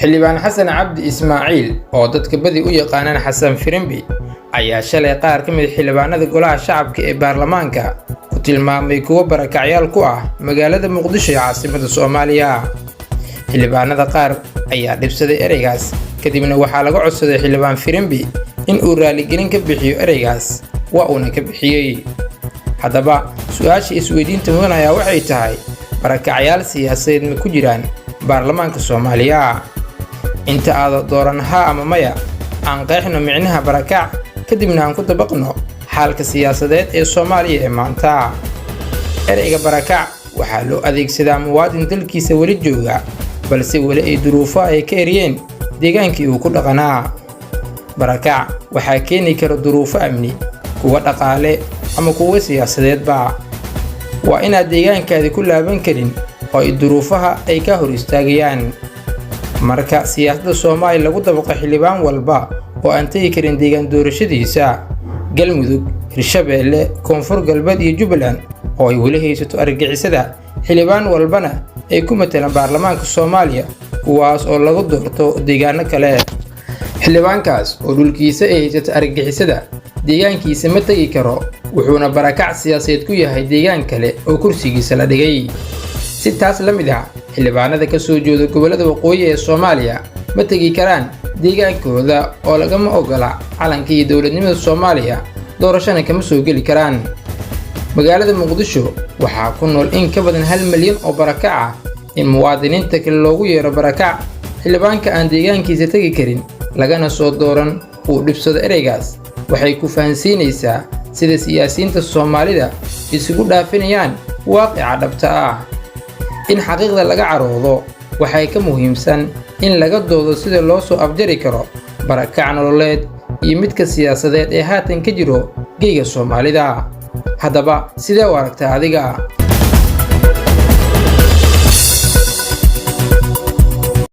xildhibaan xasan cabdi ismaaciil oo dadka badi u yaqaanaan xasan firimbi ayaa shalay qaar ka mid xildhibaanada golaha shacabka ee baarlamaanka ku tilmaamay kuwa barakacyaal ku ah magaalada muqdisho ee caasimadda Soomaaliya. xildhibaanada qaar ayaa dhibsaday ereygaas kadibna waxaa laga codsaday xildhibaan firimbi in uu raaligelin ka bixiyo ereygaas waa uuna ka bixiyay. haddaba su'aasha isweydiinta mudan ayaa waxay tahay barakacyaal siyaasadeed ma ku jiraan baarlamaanka Soomaaliya? inta aad dooran haa ama maya aan qeexno micnaha barakac kadibna aan ku dabaqno xaalka siyaasadeed ee Soomaaliya ee maanta. ereyga barakac waxaa loo adeegsadaa muwaadin dalkiisa weli jooga balse weli ay duruufo ay ka eriyeen deegaankii uu ku dhaqanaa. barakac waxaa keeni kara duruufo amni, kuwa dhaqaale ama kuwa siyaasadeedba. waa inaad deegaankaadi ku laaban karin oo ay duruufaha ay ka hor istaagayaan. marka siyaasadda Soomaaliya lagu dabaqo xildhibaan walba oo aan tagi karin deegaan doorashadiisa Galmudug, Hirshabeelle, Koonfur Galbeed iyo Jubbaland oo ay weli haysato argagixisada, xildhibaan walbana ay ku matalaan baarlamaanka Soomaaliya kuwaas oo lagu doorto deegaano kale. xildhibaankaas oo dhulkiisa ay haysato argagixisada deegaankiisa ma tagi karo, wuxuuna barakac siyaasadeed ku yahay deegaan kale oo kursigiisa la dhigay. si taas la mid ah xildhibaanada ka soo jeeda gobollada waqooyi ee Soomaaliya ma tagi karaan deegaankooda oo lagama ogola calanka iyo dowladnimada Soomaaliya, doorashana kama soo geli karaan. magaalada Muqdisho waxaa ku nool in ka badan 1 milyan oo barakac ah. in muwaadiniinta kale loogu yeero barakac xildhibaanka aan deegaankiisa tagi karin lagana soo dooran uu dhibsado ereygaas waxay ku fahansiinaysaa sida siyaasiyiinta Soomaalida isugu dhaafinayaan waaqica dhabta ah. in xaqiiqda laga caroodo waxay ka muhiimsan in laga doodo sida loo soo afjari karo barakac nololeed iyo midka siyaasadeed ee haatan ka jiro geega Soomaalida. haddaba sidee u aragtaa adiga?